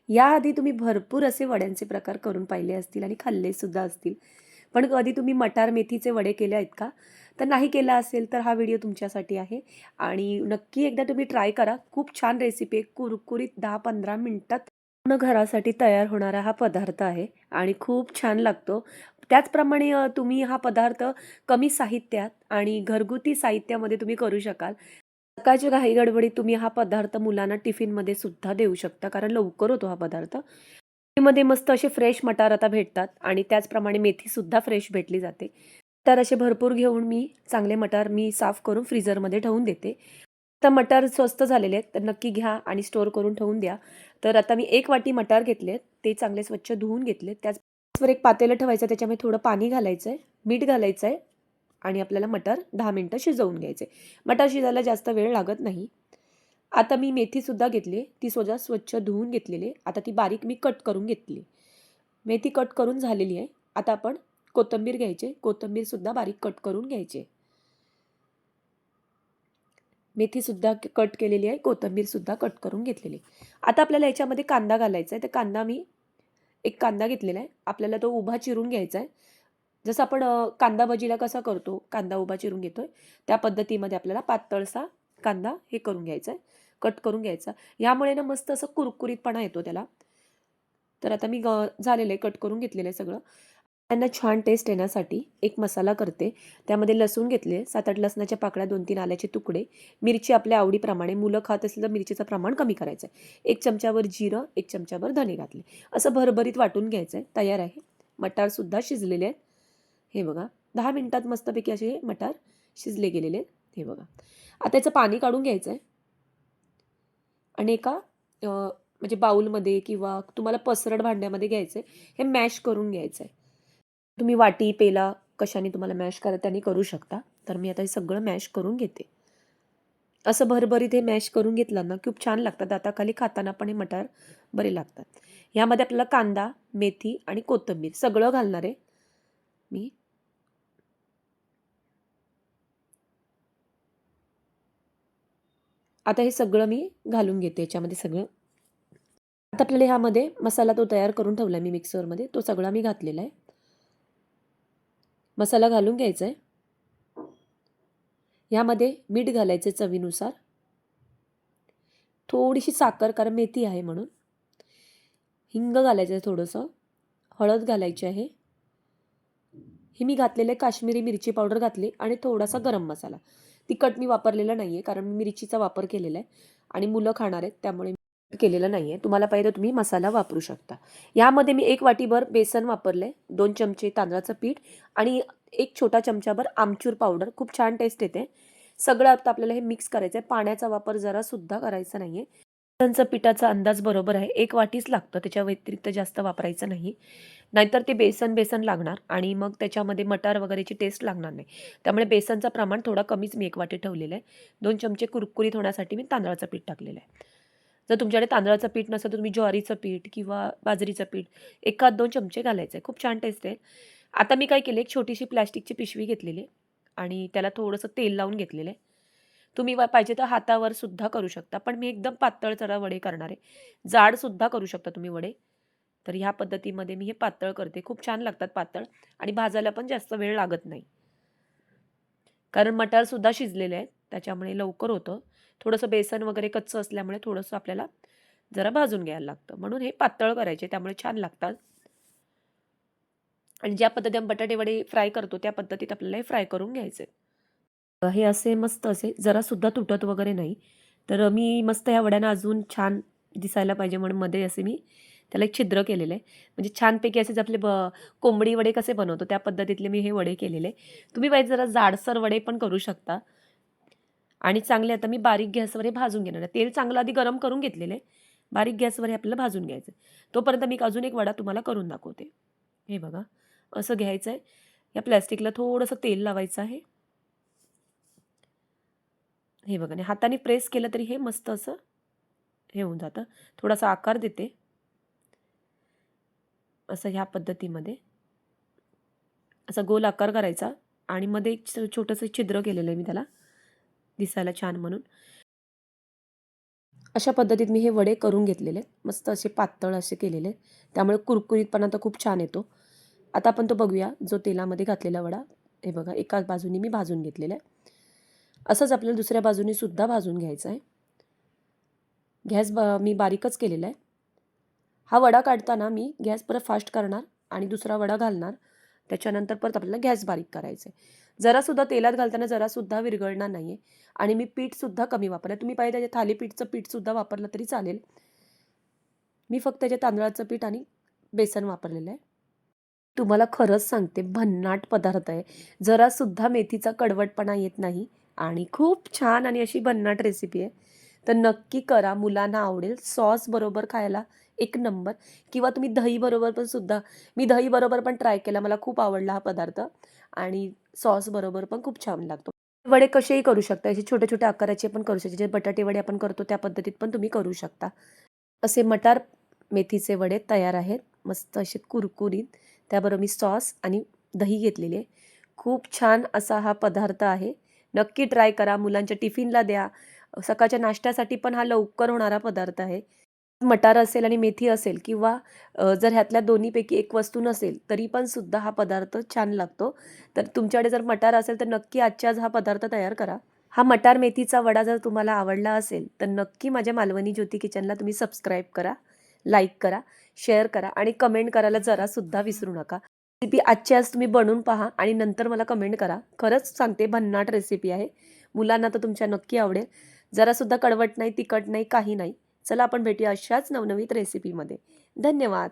याआधी तुम्ही भरपूर असे वड्यांचे प्रकार करून पाहिले असतील आणि खाल्लेसुद्धा असतील. पण कधी तुम्ही मटार मेथीचे वडे केले आहेत का? तर नाही केला असेल तर हा व्हिडिओ तुमच्यासाठी आहे आणि नक्की एकदा तुम्ही ट्राय करा. खूप छान रेसिपी आहे. कुरकुरीत 10-15 मिनिटात पूर्ण घरासाठी तयार होणारा हा पदार्थ आहे आणि खूप छान लागतो. त्याचप्रमाणे तुम्ही हा पदार्थ कमी साहित्यात आणि घरगुती साहित्यामध्ये तुम्ही करू शकाल. सकाळच्या घाई-गडबडीत तुम्ही हा पदार्थ मुलांना टिफिनमध्ये सुद्धा देऊ शकता, कारण लवकर होतो हा पदार्थ. मध्ये मस्त असे फ्रेश मटार आता भेटतात आणि त्याचप्रमाणे मेथीसुद्धा फ्रेश भेटली जाते. तर असे भरपूर घेऊन मी चांगले मटार साफ करून फ्रीझरमध्ये ठेवून देते. आता मटार स्वस्त झालेले आहेत, तर नक्की घ्या आणि स्टोअर करून ठेवून द्या. तर आता मी 1 वाटी मटार घेतलेत, ते चांगले स्वच्छ धुवून घेतलेत. त्याचवर एक पातेलं ठेवायचं, त्याच्यामध्ये थोडं पाणी घालायचं आहे, मीठ घालायचं आहे आणि आपल्याला मटार 10 मिनिटं शिजवून घ्यायचे. मटार शिजायला जास्त वेळ लागत नाही. आता मी मेथीसुद्धा घेतली, ती सुद्धा स्वच्छ धुवून घेतलेली आहे. आता ती बारीक मी कट करून घेतली. मेथी कट करून झालेली आहे. आता आपण कोथिंबीर घ्यायची. कोथिंबीरसुद्धा बारीक कट करून घ्यायची. मेथीसुद्धा कट केलेली आहे. कोथिंबीरसुद्धा कट करून घेतलेली आहे. आता आपल्याला याच्यामध्ये कांदा घालायचा आहे. तर कांदा मी एक कांदा घेतलेला आहे. आपल्याला तो उभा चिरून घ्यायचा आहे. जसं आपण कांदा भजीला कसा करतो, कांदा उभा चिरून घेतोय, त्या पद्धतीमध्ये आपल्याला पातळसा कांदा हे करून घ्यायचा आहे, कट करून घ्यायचा. यामुळे ना मस्त असं कुरकुरीतपणा येतो त्याला. तर आता मी झालेलं आहे, कट करून घेतलेलं आहे सगळं. त्यांना छान टेस्ट येण्यासाठी एक मसाला करते. त्यामध्ये लसूण घेतले, 7-8 लसणाच्या पाकळ्या, 2-3 आल्याचे तुकडे, मिरची आपल्या आवडीप्रमाणे, मुलं खात असतील तर मिरचीचं प्रमाण कमी करायचं आहे. 1 चमचाभर जिरं, 1 चमचाभर धणे घातले. असं भरभरीत वाटून घ्यायचं आहे. तयार आहे. मटारसुद्धा शिजलेले आहेत. हे बघा. 10 मिनिटात मस्तपैकी असे मटार शिजले गेलेले आहेत. हे बघा. आता त्याचं पाणी काढून घ्यायचं आहे आणि एका म्हणजे बाउलमध्ये किंवा तुम्हाला पसरट भांड्यामध्ये घ्यायचं आहे. हे मॅश करून घ्यायचं आहे. तुम्ही वाटी, पेला कशाने तुम्हाला मॅश करा त्याने करू शकता. तर मी आता हे सगळं मॅश करून घेते. असं भरभरीत हे मॅश करून घेतलं ना, खूप छान लागतात. दाताखाली खाताना पण हे मटार बरे लागतात. यामध्ये आपल्याला कांदा, मेथी आणि कोथिंबीर सगळं घालणार आहे मी. आता हे सगळं मी घालून घेते याच्यामध्ये सगळं. आता आपल्याला ह्यामध्ये मसाला तो तयार करून ठेवला मी मिक्सरमध्ये, तो सगळा मी घातलेला आहे. मसाला घालून घ्यायचा आहे. यामध्ये मीठ घालायचं चवीनुसार. थोडीशी साखर, कारण मेथी आहे म्हणून. हिंग घालायचं आहे थोडंसं. हळद घालायची आहे. ही मी घातलेलं आहे काश्मीरी मिरची पावडर घातली आणि थोडासा गरम मसाला. तिखट मी वापरलेलं नाही आहे, कारण मी मिरचीचा वापर केलेला आहे आणि मुलं खाणार आहेत, त्यामुळे मी केलेलं नाही आहे. तुम्हाला पाहिजे तर तुम्ही मसाला वापरू शकता. यामध्ये मी 1 वाटीभर बेसन वापरलं आहे, 2 चमचे तांदळाचं पीठ आणि 1 छोटा चमचाभर आमचूर पावडर. खूप छान टेस्ट येते. सगळं आता आपल्याला हे मिक्स करायचं आहे. पाण्याचा वापर जरासुद्धा करायचा नाही आहे. बेसनचा पिठाचा अंदाज बरोबर आहे. 1 वाटीच लागतं, त्याच्या व्यतिरिक्त जास्त वापरायचं नाही. नाहीतर ते बेसन बेसन लागणार आणि मग त्याच्यामध्ये मटार वगैरेची टेस्ट लागणार नाही. त्यामुळे बेसनचं प्रमाण थोडा कमीच मी 1 वाटी ठेवलेलं आहे. 2 चमचे कुरकुरीत होण्यासाठी मी तांदळाचं पीठ टाकलेलं आहे. जर तुमच्याकडे तांदळाचं पीठ नसेल तर तुम्ही ज्वारीचं पीठ किंवा बाजरीचं पीठ 1-2 चमचे घालायचं आहे. खूप छान टेस्ट आहे. आता मी काय केलं, एक छोटीशी प्लास्टिकची पिशवी घेतलेली आहे आणि त्याला थोडंसं तेल लावून घेतलेलं आहे. तुम्ही पाहिजे तर हातावर सुद्धा करू शकता. पण मी एकदम पातळ जरा वडे करणार आहे. जाड सुद्धा करू शकता तुम्ही वडे. तर ह्या पद्धतीमध्ये मी हे पातळ करते. खूप छान लागतात पातळ आणि भाजायला पण जास्त वेळ लागत नाही. कारण मटारसुद्धा शिजलेले आहेत, त्याच्यामुळे लवकर होतं. थोडंसं बेसन वगैरे कच्चं असल्यामुळे थोडंसं आपल्याला जरा भाजून घ्यायला लागतं. म्हणून हे पातळ करायचे, त्यामुळे छान लागतात. आणि ज्या पद्धतीने बटाटे वडे फ्राय करतो, त्या पद्धतीत आपल्याला हे फ्राय करून घ्यायचे. हे असे मस्त असे जरासुद्धा तुटत वगैरे नाही. तर मी मस्त ह्या वड्यांना अजून छान दिसायला पाहिजे म्हणून मध्ये असे मी त्याला एक छिद्र केलेलं आहे. म्हणजे छानपैकी असेच आपले कोंबडी वडे कसे बनवतो त्या पद्धतीतले मी हे वडे केलेले. तुम्ही पाहिजे जरा जाडसर वडे पण करू शकता. आणि चांगले आता मी बारीक गॅसवर हे भाजून घेणार आहे. तेल चांगलं आधी गरम करून घेतलेलं आहे. बारीक गॅसवर हे आपल्याला भाजून घ्यायचं आहे. तोपर्यंत मी अजून एक वडा तुम्हाला करून दाखवते. हे बघा, असं घ्यायचं आहे. या प्लास्टिकला थोडंसं तेल लावायचं आहे. हे बघा आणि हाताने प्रेस केलं तरी हे मस्त असं हे होऊन जातं. थोडासा आकार देते. असं ह्या पद्धतीमध्ये असा गोल आकार करायचा आणि मध्ये एक छोटंसं छिद्र केलेलं आहे मी त्याला, दिसायला छान म्हणून. अशा पद्धतीत मी हे वडे करून घेतलेले आहेत. मस्त असे पातळ असे केलेले आहेत. त्यामुळे कुरकुरीतपणा तर खूप छान येतो. आता आपण तो बघूया जो तेलामध्ये घातलेला वडा. हे बघा एकाच बाजूनी मी भाजून घेतलेला आहे. असंच आपल्याला दुसऱ्या बाजूनी सुद्धा भाजून घ्यायचं आहे. गॅस मी बारीकच केलेला आहे. हा वडा काढताना मी गॅस परत फास्ट करणार आणि दुसरा वडा घालणार. त्याच्यानंतर परत आपल्याला गॅस बारीक करायचा आहे. जरासुद्धा तेलात घालताना जरासुद्धा विरघळणार नाही आहे आणि मी पीठसुद्धा कमी वापरलं. तुम्ही पाहिजे त्याच्या थालीपीठचं पीठसुद्धा वापरलं तरी चालेल. मी फक्त त्याच्या तांदळाचं पीठ आणि बेसन वापरलेलं आहे. तुम्हाला खरंच सांगते भन्नाट पदार्थ आहे. जरासुद्धा मेथीचा कडवटपणा येत नाही आणि खूप छान आणि अशी भन्नाट रेसिपी आहे. तर नक्की करा, मुलांना आवडेल. सॉस बरोबर खायला एक नंबर किंवा तुम्ही दही बरोबर पण सुद्धा मी दही बरोबर पण ट्राय केला. मला खूप आवडला हा पदार्थ आणि सॉस बरोबर पण खूप छान लागतो. वडे कसेही करू शकता. असे छोटे-छोटे आकाराचे पण करू शकता. जे बटाटे वडे आपण करतो त्या पद्धतीत पण तुम्ही करू शकता. असे मटार मेथीचे वडे तयार आहेत. मस्त असे कुरकुरीत. त्याबरोबर मी सॉस आणि दही घेतलेली आहे. खूप छान असा हा पदार्थ आहे. नक्की ट्राय करा. मुलांच्या टिफिनला द्या. सकाळच्या नाश्त्यासाठी पण हा लवकर होणारा पदार्थ आहे. मटार असेल आणि मेथी असेल किंवा जर ह्यातल्या दोन्हीपैकी एक वस्तू नसेल, तरी पण सुद्धा हा पदार्थ छान लागतो. तर तुमच्याकडे जर मटार असेल, तर नक्की आजच्या आज हा पदार्थ तयार करा. हा मटार मेथीचा वडा जर तुम्हाला आवडला असेल, तर नक्की माझ्या मालवणी ज्योती किचनला तुम्ही सबस्क्राईब करा, लाईक करा, शेअर करा आणि कमेंट करायला जरासुद्धा विसरू नका. रेसिपी आजची आज तुम्ही बनवून पहा आणि नंतर मला कमेंट करा. खरंच सांगते भन्नाट रेसिपी आहे. मुलांना तर तुमच्या नक्की आवडेल. जरासुद्धा कडवट नाही, तिखट नाही, काही नाही. चला आपण भेटूया अशाच नवनवीन रेसिपीमध्ये. धन्यवाद.